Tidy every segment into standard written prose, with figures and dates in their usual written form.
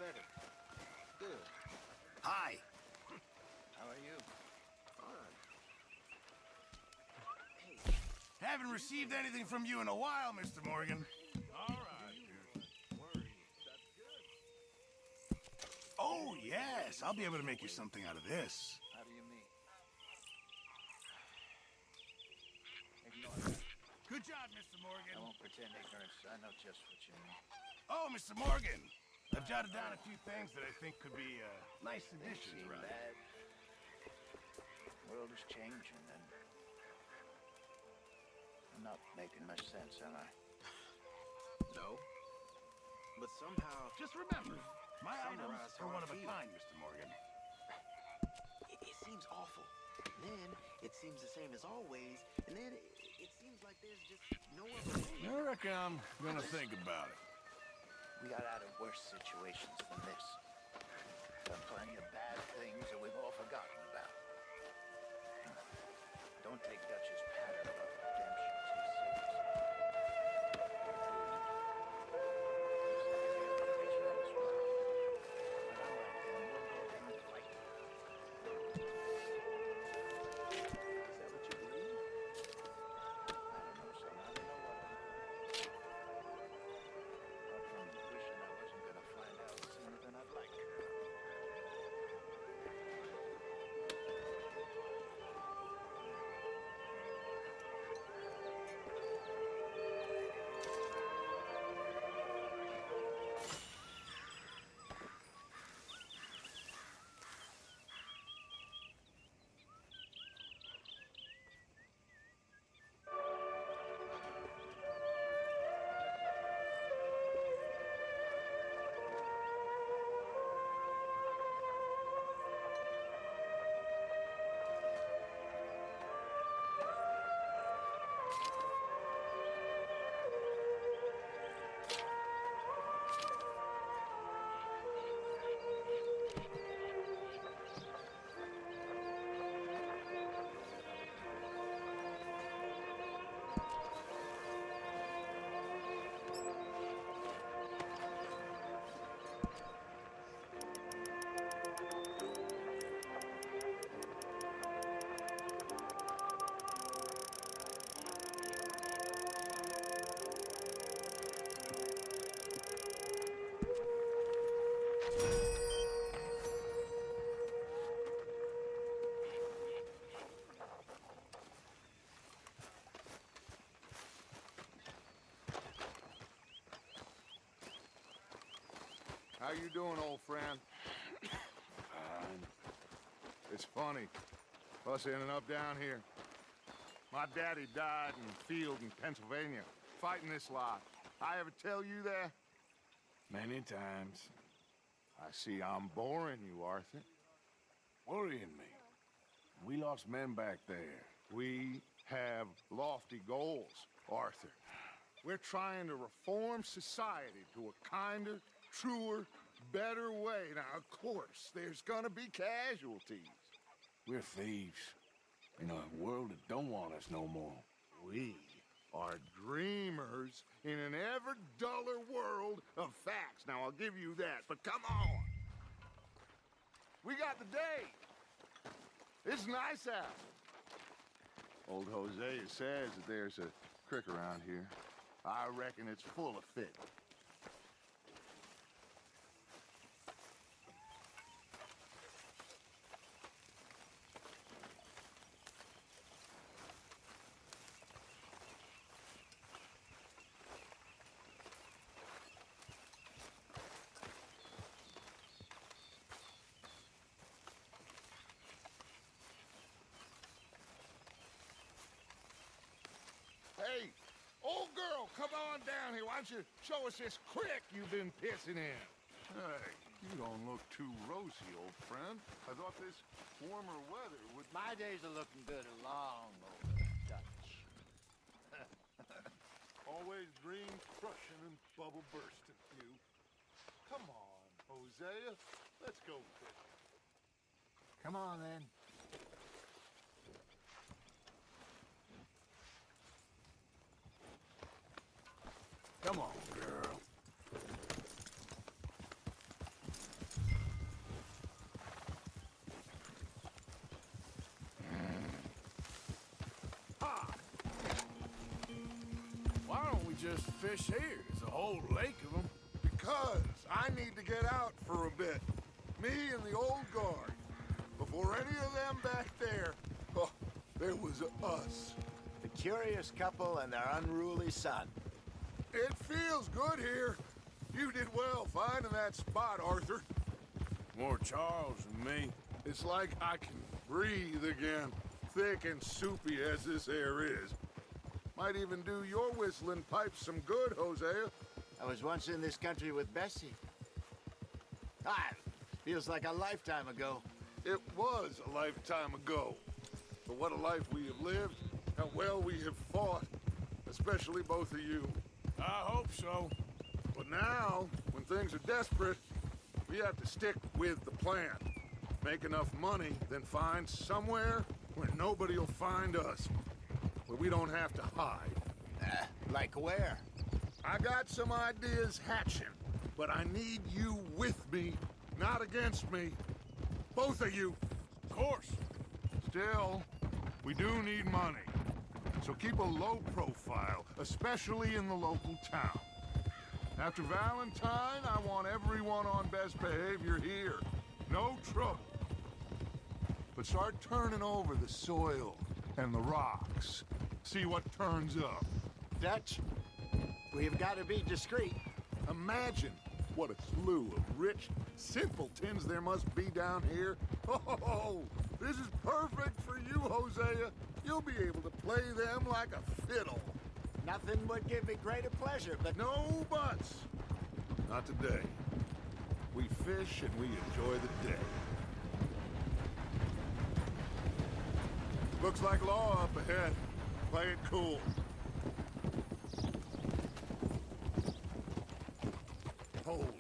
better. Good. Hi. How are you? Fine. Haven't received anything from you in a while, Mr. Morgan. All right, dude. Worry. Oh, yes. I'll be able to make you something out of this. How do you mean? Ignore that. Good job, Mr. I Morgan. won't pretend ignorance. I know just what you mean. Oh, Mr. Morgan. I've jotted down a few things that I think could be nice additions Ain't around. bad. World is changing, and I'm not making much sense, am I? No. But somehow, Just remember, my Summarize items how are I one of a feel. kind, Mr. Morgan. it seems awful. Then it seems the same as always, and then it seems like there's just no other way. I reckon I'm gonna think about it. We got out of worse situations than this. Done plenty of bad things that we've all forgotten about. Don't take Dutch's pattern about redemption too seriously. Is that what you believe? I don't know, son. I don't know what I believe. Apart from wishing I wasn't gonna find out sooner than I'd like. How you doing, old friend? It's funny, us ending up down here. My daddy died in the field in Pennsylvania, fighting this lot. I ever tell you that? Many times. I see I'm boring you, Arthur. Worrying me. We lost men back there. We have lofty goals, Arthur. We're trying to reform society to a kinder, truer, better way. Now, of course, there's gonna be casualties. We're thieves. In a world that don't want us no more. We are dreamers in an ever duller world of facts. Now, I'll give you that, but come on. We got the day. It's nice out. Old Hosea says that there's a creek around here. I reckon it's full of fish. Hey, old girl, come on down here. Why don't you show us this creek you've been pissing in? Hey, you don't look too rosy, old friend. I thought this warmer weather would... My days are looking good along over Dutch. Always dreams crushing and bubble bursting, you. Come on, Hosea. Let's go fishing. Come on, then. Come on, girl. just fish here? There's a whole lake of them. Because I need to get out for a bit. Me and the old guard. Before any of them back there, oh, there was us. The curious couple and their unruly son. It feels good here. You did well finding that spot, Arthur. More Charles than me. It's like I can breathe again, thick and soupy as this air is. Might even do your whistling pipes some good, Hosea. I was once in this country with Bessie. Ah, feels like a lifetime ago. It was a lifetime ago. But what a life we have lived, how well we have fought, especially both of you. I hope so. But now, when things are desperate, we have to stick with the plan. Make enough money, then find somewhere where nobody will find us. Where we don't have to hide. Like where? I got some ideas hatching, but I need you with me, not against me. Both of you. Of course. Still, we do need money. So keep a low profile, especially in the local town. After Valentine, I want everyone on best behavior here. No trouble. But start turning over the soil and the rocks. See what turns up. Dutch, we've got to be discreet. Imagine what a slew of rich simpletons there must be down here. Oh, this is perfect for you, Hosea. You'll be able to play them like a fiddle. Nothing would give me greater pleasure, but No buts. Not today. We fish and we enjoy the day. Looks like law up ahead. Play it cool. Hold.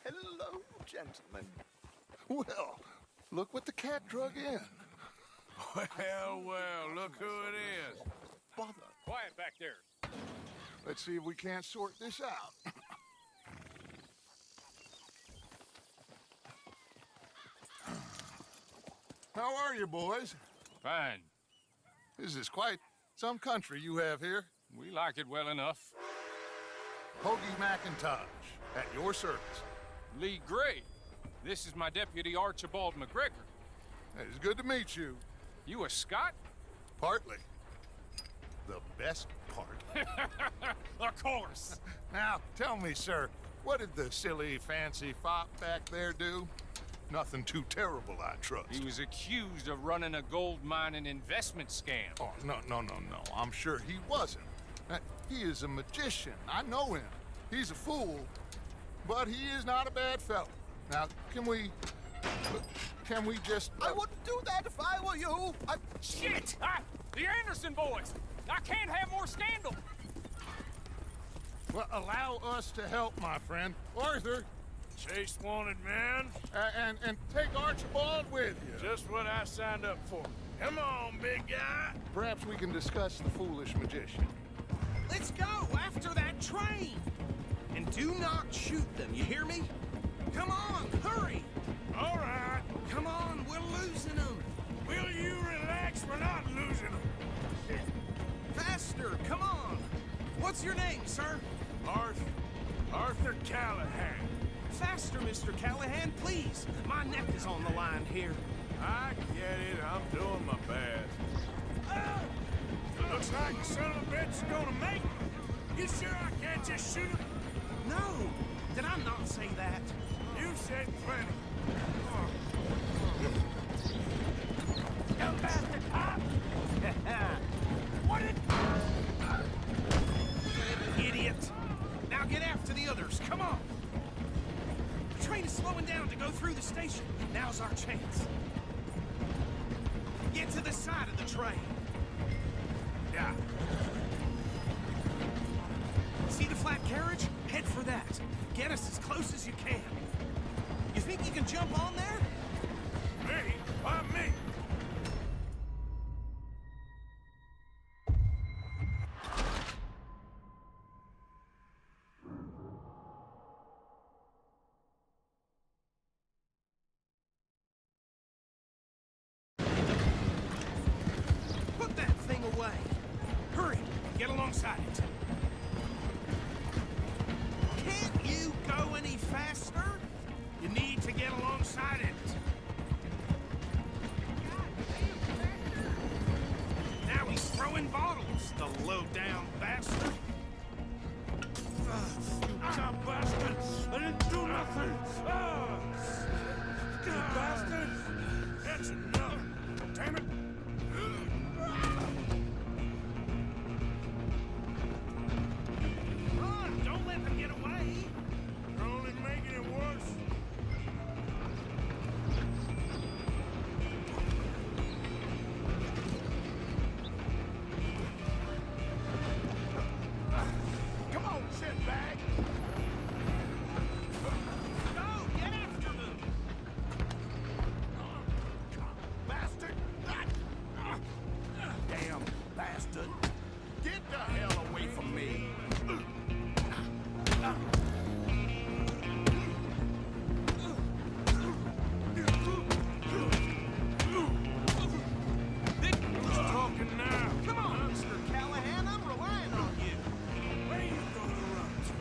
hello, gentlemen. Well, look what the cat drug in. Well, well, look who it is. Bother. Quiet back there. Let's see if we can't sort this out. How are you, boys? Fine. This is quite some country you have here. We like it well enough. Hoagie McIntosh, at your service. Lee Gray. This is my deputy Archibald McGregor. It's good to meet you. You a Scot? Partly. The best part. Of course. Now, tell me, sir, what did the silly, fancy fop back there do? Nothing too terrible, I trust. He was accused of running a gold mining investment scam. Oh, no. I'm sure he wasn't. He is a magician. I know him. He's a fool, but he is not a bad fellow. Now, can we just... I wouldn't do that if I were you. Shit! The Anderson boys! I can't have more scandal! Well, allow us to help, my friend. Arthur, Chase wanted man. and take Archibald with you. Just what I signed up for. Come on, big guy. Perhaps we can discuss the foolish magician. Let's go after that train! And do not shoot them, you hear me? Come on, hurry! All right. Come on, we're losing them! Will you relax? We're not losing them. Faster, come on! What's your name, sir? Arthur Callahan. Faster, Mr. Callahan, please! My neck is on the line here. I get it. I'm doing my best. Looks like the son of a bitch is gonna make it. You sure I can't just shoot him? No! Did I not say that? You said plenty. You bastard cop! What did... Idiot! Now get after the others, come on! The train is slowing down to go through the station. Now's our chance. Get to the side of the train. Yeah. See the flat carriage? Head for that. Get us as close as you can. You think you can jump on there? Me? Why me? Put that thing away. Hurry, get alongside it. Can't you go any faster? You need to get alongside it. Now he's throwing bottles, the low-down bastard. You dumb bastard! I didn't do nothing! You bastard! That's enough! Damn it! Run! Don't let them get away! You're only making it worse. Come on, shitbag! Go! Get after them! Bastard! Damn bastard! Get the hell away from me! Who's talking now? Come on, Mr. Callahan, I'm relying on you. Where you gonna run to?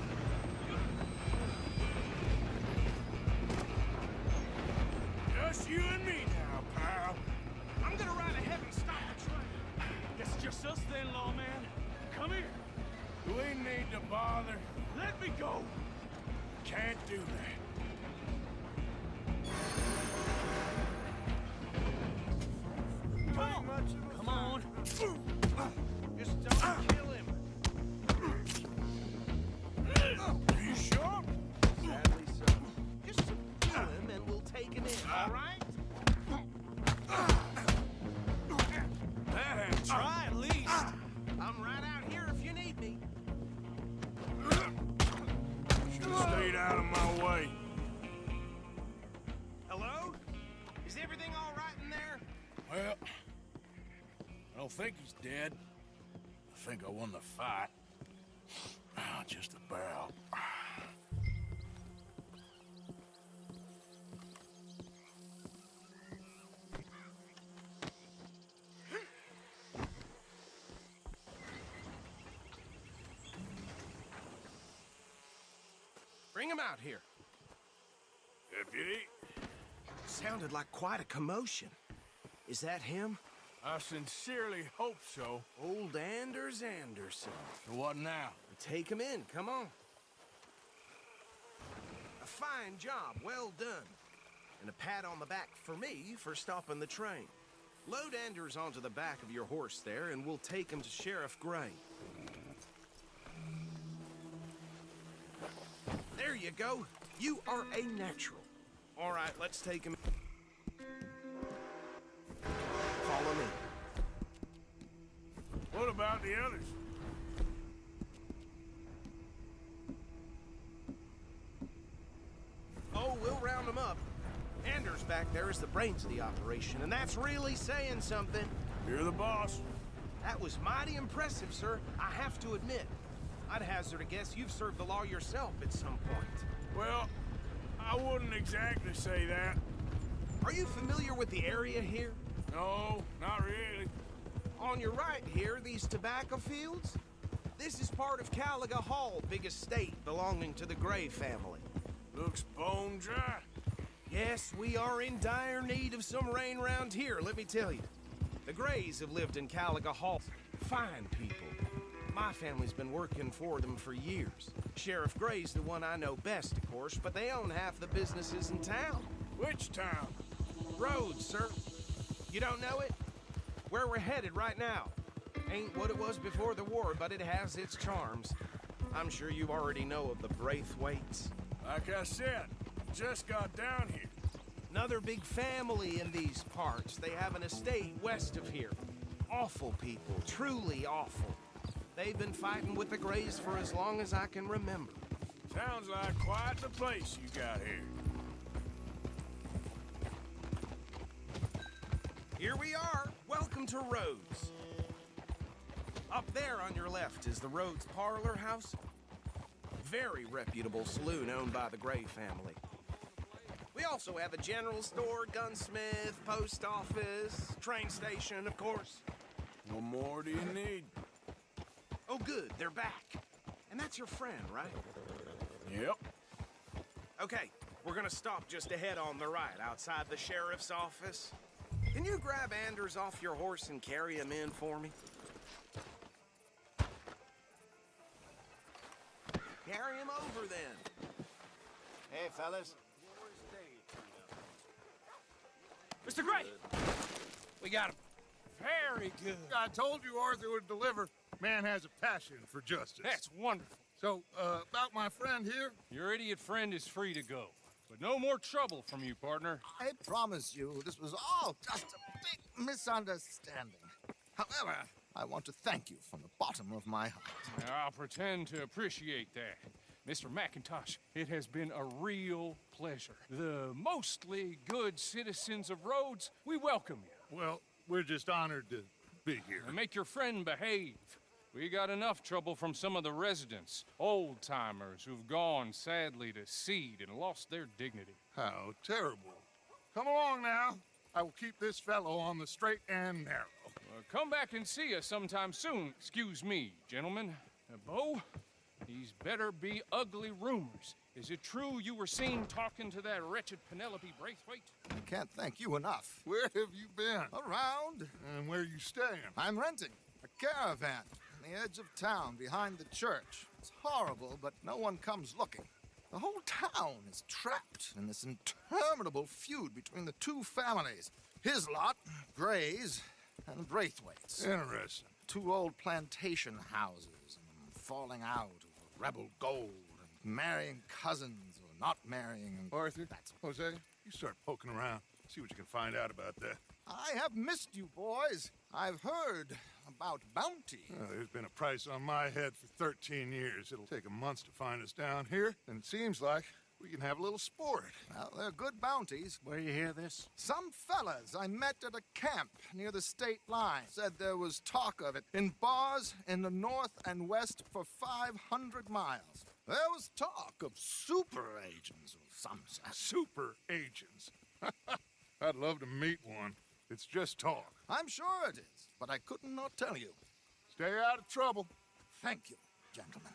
Just you and me now, pal. I'm gonna ride ahead and stop the train. Guess it's just us then, lawman. Come here. Do we need to bother? Let me go. Can't do that. Come on. Come on. Just don't kill him. Are you sure? Sadly so. Just kill him and we'll take him in, all right? That had Try at least. I'm right out here if you need me. Should've stayed out of my way. Hello? Is everything all right in there? Well, I don't think he's dead. I think I won the fight. Just about. Bring him out here. Deputy, Sounded like quite a commotion. Is that him? I sincerely hope so. Old Anders Anderson. So what now? Take him in, come on. A fine job, well done. And a pat on the back for me for stopping the train. Load Anders onto the back of your horse there, and we'll take him to Sheriff Gray. There you go. You are a natural. All right, let's take him. Follow me. What about the others? Oh, we'll round them up. Anders back there is the brains of the operation, and that's really saying something. You're the boss. That was mighty impressive, sir. I have to admit. I'd hazard a guess you've served the law yourself at some point. Well, I wouldn't exactly say that. Are you familiar with the area here? No, not really. On your right here, these tobacco fields? This is part of Caliga Hall, big estate belonging to the Gray family. Looks bone dry. Yes, we are in dire need of some rain round here, let me tell you. The Grays have lived in Caliga Hall. Fine people. My family's been working for them for years. Sheriff Gray's the one I know best, of course, but they own half the businesses in town. Which town? Rhodes, sir. You don't know it? Where we're headed right now. Ain't what it was before the war, but it has its charms. I'm sure you already know of the Braithwaites. Like I said, just got down here. Another big family in these parts. They have an estate west of here. Awful people, truly awful. They've been fighting with the Grays for as long as I can remember. Sounds like quite the place you got here. Here we are. Welcome to Rhodes. Up there on your left is the Rhodes Parlor House. Very reputable saloon owned by the Gray family. We also have a general store, gunsmith, post office, train station, of course. What more do you need? Oh, good, they're back. And that's your friend, right? Yep. Okay, we're gonna stop just ahead on the right, outside the sheriff's office. Can you grab Anders off your horse and carry him in for me? Carry him over, then. Hey, fellas. Mr. Gray! We got him. Very good. I told you Arthur would deliver. Man has a passion for justice. That's wonderful. So, about my friend here? Your idiot friend is free to go. But no more trouble from you, partner. I promise you, this was all just a big misunderstanding. However, I want to thank you from the bottom of my heart. Now, I'll pretend to appreciate that. Mr. McIntosh, it has been a real pleasure. The mostly good citizens of Rhodes, we welcome you. Well, we're just honored to be here. And make your friend behave. We got enough trouble from some of the residents, old-timers who've gone, sadly, to seed and lost their dignity. How terrible. Come along now. I will keep this fellow on the straight and narrow. Come back and see us sometime soon. Excuse me, gentlemen. Bo, these better be ugly rumors. Is it true you were seen talking to that wretched Penelope Braithwaite? I can't thank you enough. Where have you been? Around. And where you staying? I'm renting a caravan on the edge of town behind the church. It's horrible, but no one comes looking. The whole town is trapped in this interminable feud between the two families. His lot, Gray's, and Braithwaite's. Interesting. Two old plantation houses and falling out over rebel gold and marrying cousins or not marrying. And Arthur, that's Jose, you start poking around. See what you can find out about that. I have missed you, boys. I've heard about bounty. There's been a price on my head for 13 years. It'll take a month to find us down here, and it seems like we can have a little sport. Well, they're good bounties. Where you hear this? Some fellas I met at a camp near the state line said there was talk of it in bars in the north and west for 500 miles. There was talk of super agents or some such. Super agents. I'd love to meet one. It's just talk. I'm sure it is, but I couldn't not tell you. Stay out of trouble. Thank you, gentlemen.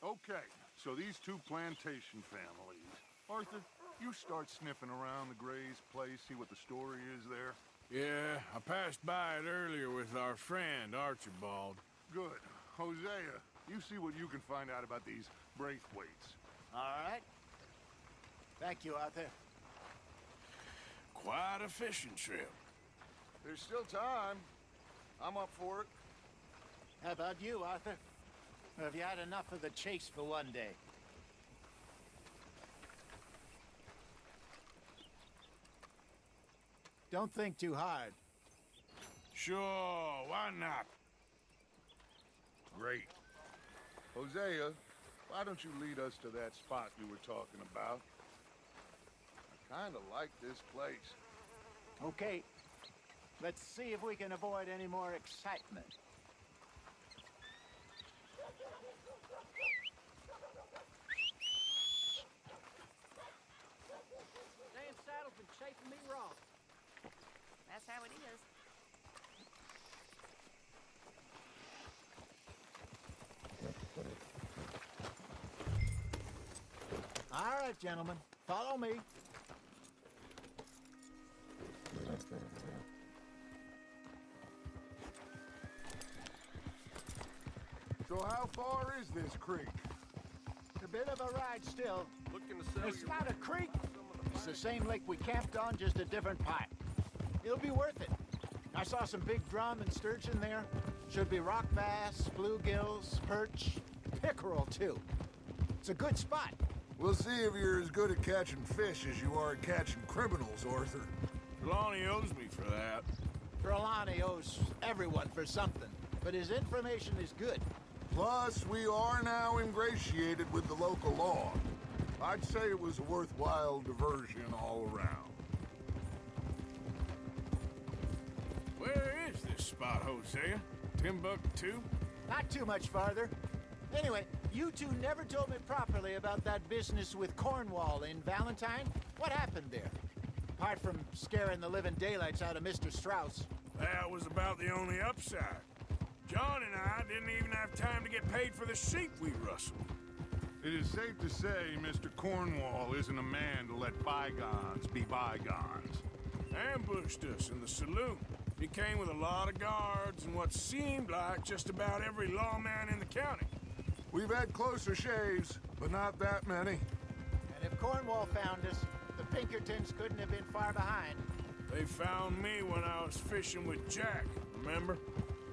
Okay, so these two plantation families. Arthur, you start sniffing around the Gray's place, see what the story is there. Yeah, I passed by it earlier with our friend, Archibald. Good. Hosea, you see what you can find out about these Braithwaites. All right. Thank you, Arthur. Quite a fishing trip. There's still time. I'm up for it. How about you, Arthur? Or have you had enough of the chase for one day? Don't think too hard. Sure, why not? Great. Hosea, why don't you lead us to that spot you were talking about? I kind of like this place. Okay. Let's see if we can avoid any more excitement. Damn saddle's been chafing me raw. That's how it is. All right, gentlemen. Follow me. So how far is this creek? It's a bit of a ride still. Looking to sell It's your... not a creek. It's the same lake we camped on, just a different pipe. It'll be worth it. I saw some big drum and sturgeon there. Should be rock bass, bluegills, perch, pickerel too. It's a good spot. We'll see if you're as good at catching fish as you are at catching criminals, Arthur. Trelawney owes me for that. Trelawney owes everyone for something, but his information is good. Plus, we are now ingratiated with the local law. I'd say it was a worthwhile diversion all around. Where is this spot, Hosea? Timbuktu? Not too much farther. Anyway, you two never told me properly about that business with Cornwall in Valentine. What happened there? Apart from scaring the living daylights out of Mr. Strauss. That was about the only upside. John and I didn't even have time to get paid for the sheep we rustled. It is safe to say Mr. Cornwall isn't a man to let bygones be bygones. Ambushed us in the saloon. He came with a lot of guards and what seemed like just about every lawman in the county. We've had closer shaves, but not that many. And if Cornwall found us, the Pinkertons couldn't have been far behind. They found me when I was fishing with Jack, remember?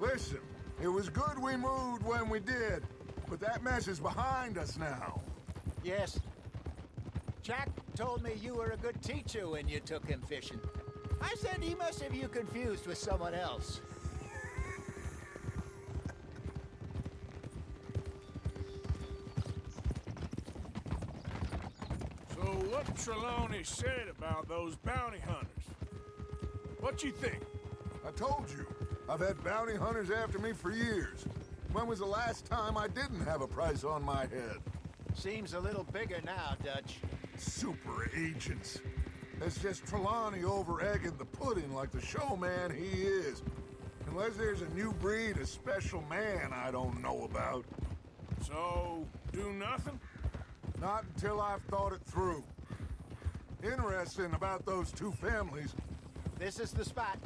Listen, it was good we moved when we did, but that mess is behind us now. Yes. Jack told me you were a good teacher when you took him fishing. I said he must have you confused with someone else. So what Trelawney said about those bounty hunters? What you think? I told you, I've had bounty hunters after me for years. When was the last time I didn't have a price on my head? Seems a little bigger now, Dutch. Super agents. That's just Trelawney over-egging the pudding like the showman he is. Unless there's a new breed of special man I don't know about. So, do nothing? Not until I've thought it through. Interesting about those two families. This is the spot.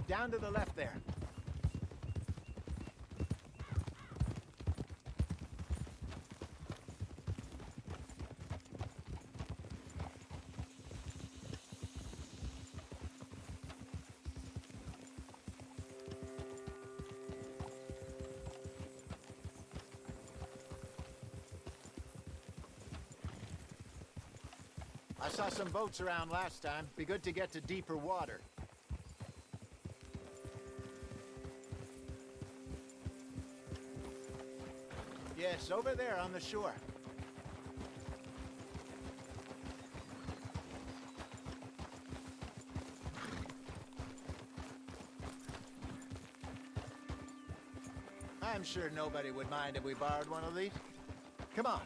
Down to the left there. I saw some boats around last time. Be good to get to deeper water. Yes, over there on the shore. I'm sure nobody would mind if we borrowed one of these. Come on.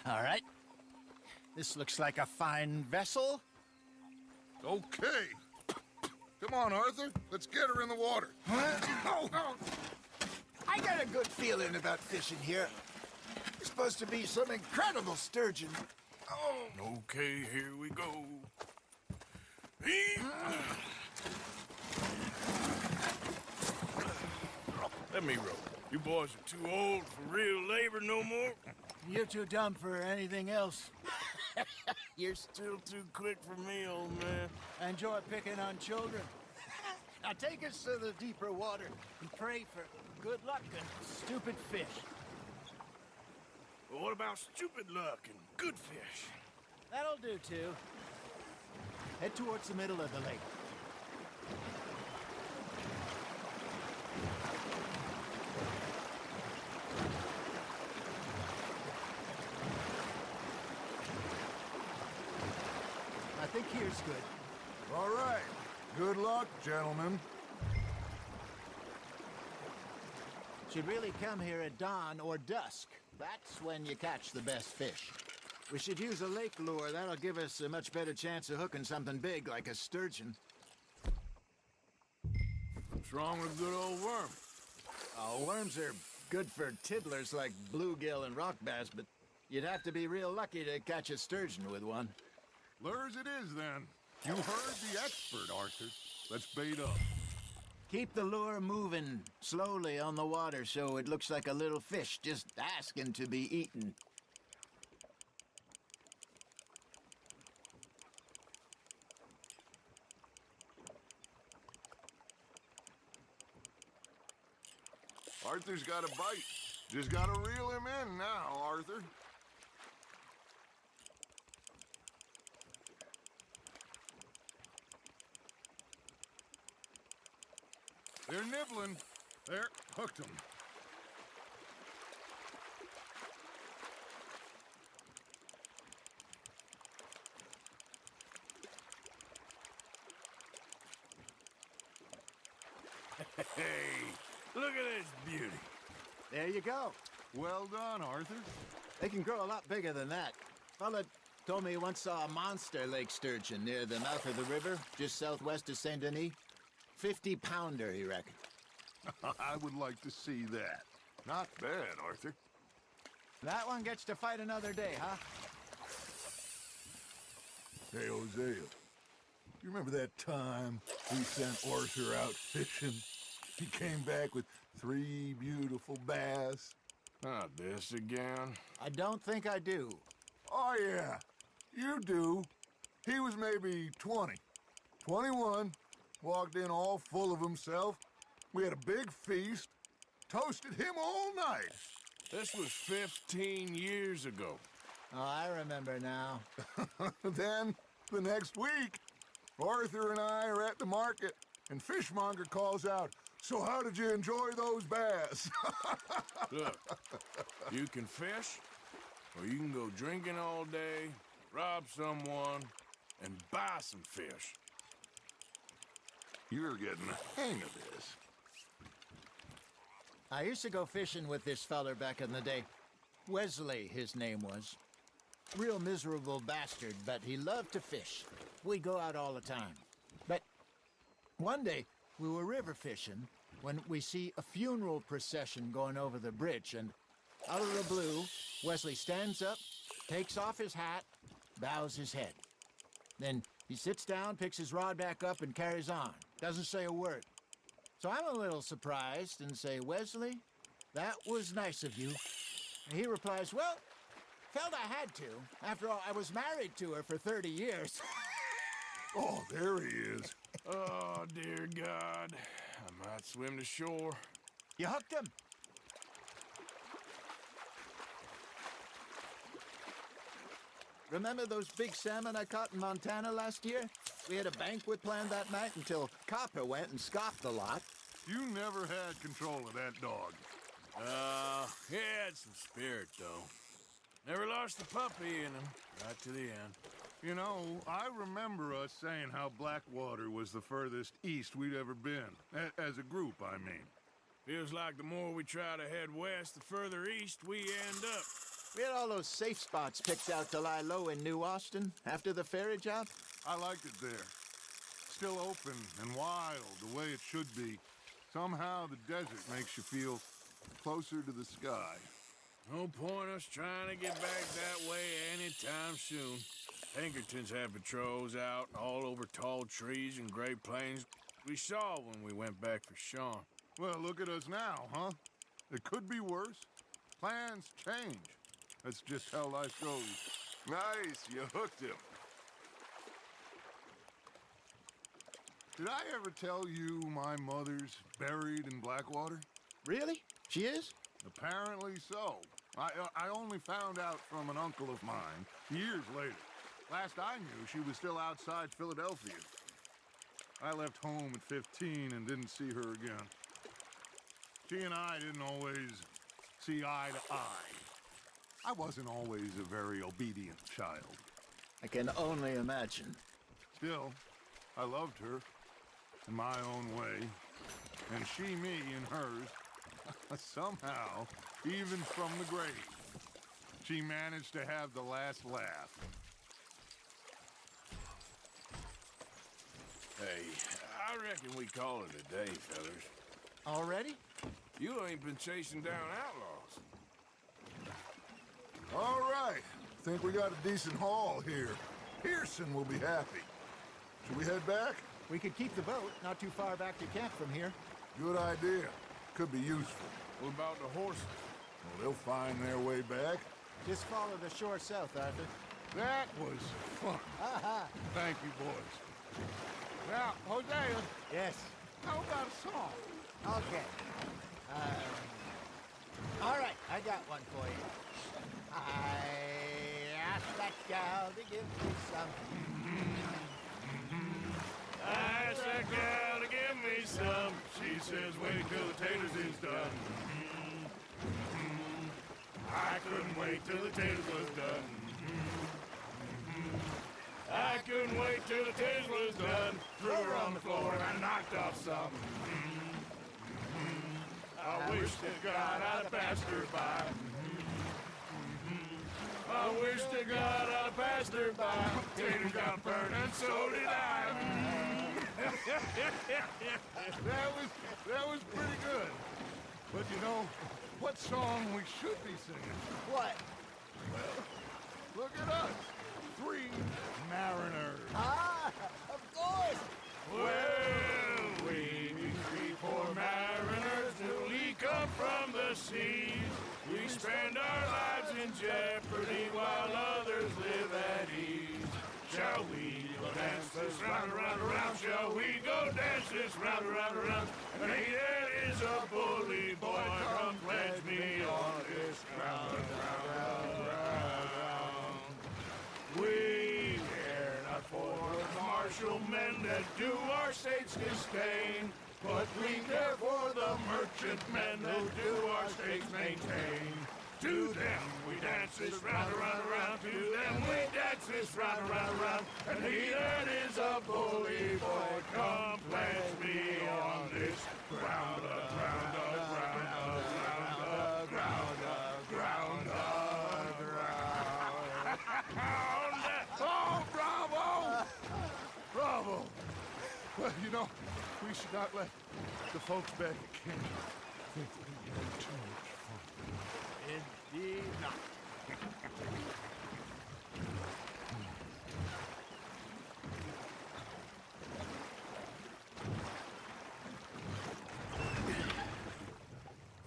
All right. This looks like a fine vessel. Okay. Come on, Arthur. Let's get her in the water. I got a good feeling about fishing here. There's supposed to be some incredible sturgeon. Okay, here we go. Let me row. You boys are too old for real labor no more. You're too dumb for anything else. You're still too quick for me, old man. I enjoy picking on children. Now take us to the deeper water and pray for good luck and stupid fish. Well, what about stupid luck and good fish? That'll do, too. Head towards the middle of the lake. I think here's good. All right. Good luck, gentlemen. Should really come here at dawn or dusk. That's when you catch the best fish. We should use a lake lure. That'll give us a much better chance of hooking something big like a sturgeon. What's wrong with a good old worm? Oh, worms are good for tiddlers like bluegill and rock bass, but you'd have to be real lucky to catch a sturgeon with one. Lures it is, then. You heard the expert, Arthur. Let's bait up. Keep the lure moving slowly on the water so it looks like a little fish just asking to be eaten. Arthur's got a bite. Just gotta reel him in now, Arthur. They're nibbling. There, hooked them. Hey, look at this beauty. There you go. Well done, Arthur. They can grow a lot bigger than that. Fella told me he once saw a monster lake sturgeon near the mouth of the river, just southwest of Saint Denis. 50-pounder, he reckoned. I would like to see that. Not bad, Arthur. That one gets to fight another day, huh? Hey, Hosea. You remember that time we sent Arthur out fishing? He came back with 3 beautiful bass. Not this again. I don't think I do. Oh, yeah. You do. He was maybe 20. 21. Walked in all full of himself. We had a big feast. Toasted him all night. This was 15 years ago. Oh, I remember now. Then, the next week, Arthur and I are at the market, and Fishmonger calls out, "So how did you enjoy those bass?" Look, you can fish, or you can go drinking all day, rob someone, and buy some fish. You're getting the hang of this. I used to go fishing with this feller back in the day. Wesley, his name was. Real miserable bastard, but he loved to fish. We'd go out all the time. But one day, we were river fishing when we see a funeral procession going over the bridge, and out of the blue, Wesley stands up, takes off his hat, bows his head. Then he sits down, picks his rod back up, and carries on. Doesn't say a word. So I'm a little surprised and say, "Wesley, that was nice of you." And he replies, "Well, felt I had to. After all, I was married to her for 30 years. Oh, there he is. Oh, dear God. I might swim to shore. You hooked him. Remember those big salmon I caught in Montana last year? We had a banquet planned that night until Copper went and scoffed the lot. You never had control of that dog. He had some spirit, though. Never lost the puppy in him, right to the end. You know, I remember us saying how Blackwater was the furthest east we'd ever been. As a group, I mean. Feels like the more we try to head west, the further east we end up. We had all those safe spots picked out to lie low in New Austin after the ferry job. I liked it there. Still open and wild, the way it should be. Somehow the desert makes you feel closer to the sky. No point us trying to get back that way anytime soon. Pinkertons have patrols out all over tall trees and Great Plains. We saw when we went back for Sean. Well, look at us now, huh? It could be worse. Plans change. That's just how life goes. Nice, you hooked him. Did I ever tell you my mother's buried in Blackwater? Really? She is? Apparently so. I only found out from an uncle of mine years later. Last I knew, she was still outside Philadelphia. I left home at 15 and didn't see her again. She and I didn't always see eye to eye. I wasn't always a very obedient child. I can only imagine. Still, I loved her in my own way, and she me in hers. Somehow, even from the grave, she managed to have the last laugh. Hey, I reckon we call it a day, fellas. Already? You ain't been chasing down outlaws. All right, think we got a decent haul here. Pearson will be happy. Should we head back? We could keep the boat not too far back to camp from here. Good idea. Could be useful. What about the horses? Well, they'll find their way back. Just follow the shore south, Arthur. That was fun. Thank you, boys. Now, Hosea, Yes. how about a song? Okay. All right. got one for you. I asked that gal to give me some. I asked that gal to give me some. She says, wait till the taters is done. I couldn't wait till the taters was done. I couldn't wait till the taters was done. Threw her on the floor and I knocked off some. I wish to God I'd have passed her by. I wish to God I'd have passed her by. Taters got burned and so did I. That was pretty good. But you know, what song we should be singing? What? Look at us. 3 mariners. Ah, of course. Well, we 3 poor mariners newly come from the seas. We spend our lives in jeopardy while others live at ease. Shall we go dance this round, around, around? Shall we go dance this round, around, around? And he that is a bully boy, come pledge me on this ground, round, round. We care not for the martial men that do our state's disdain, but we care for the merchant men who do our states maintain. To them we dance this round, around, around. To them we dance this round, around, around. And he that is a bully boy, come pledge me on this ground, ground, ground, ground, ground, ground. Oh, bravo! Bravo! Well, you know, we should not let the folks back at camp think that we had too much fun. Indeed not.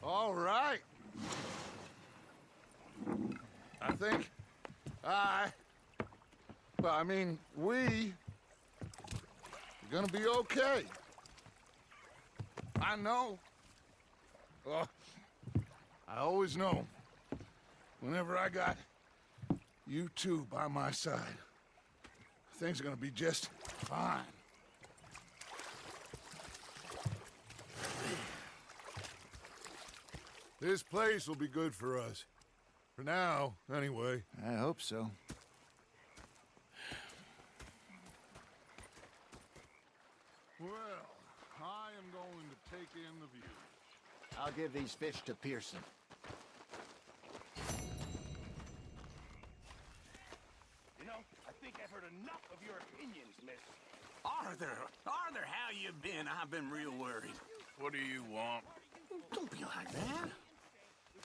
All right. I think we are gonna be okay. I know. Oh, I always know. Whenever I got you two by my side, things are gonna be just fine. This place will be good for us. For now, anyway. I hope so. Well, I am going to take in the view. I'll give these fish to Pearson. You know, I think I've heard enough of your opinions, miss. Arthur, how you been? I've been real worried. What do you want? Don't be like that.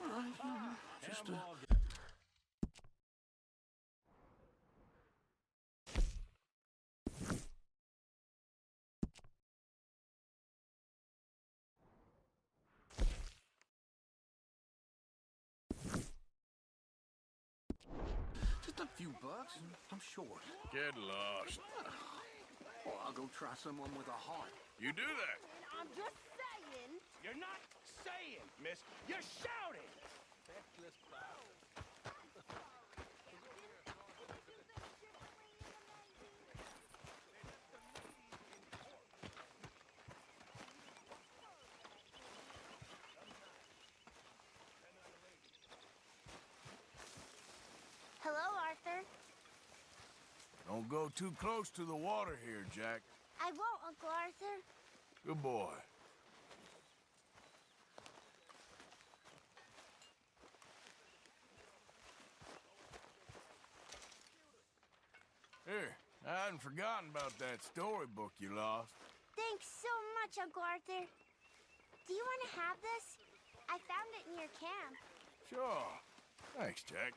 All right, just a few bucks, I'm short. Get lost. Well, I'll go try someone with a heart. You do that. I'm just saying. You're not saying, miss. You're shouting. Hello, Arthur. Don't go too close to the water here, Jack. I won't, Uncle Arthur. Good boy. Here, I hadn't forgotten about that storybook you lost. Thanks so much, Uncle Arthur. Do you want to have this? I found it in your camp. Sure. Thanks, Jack.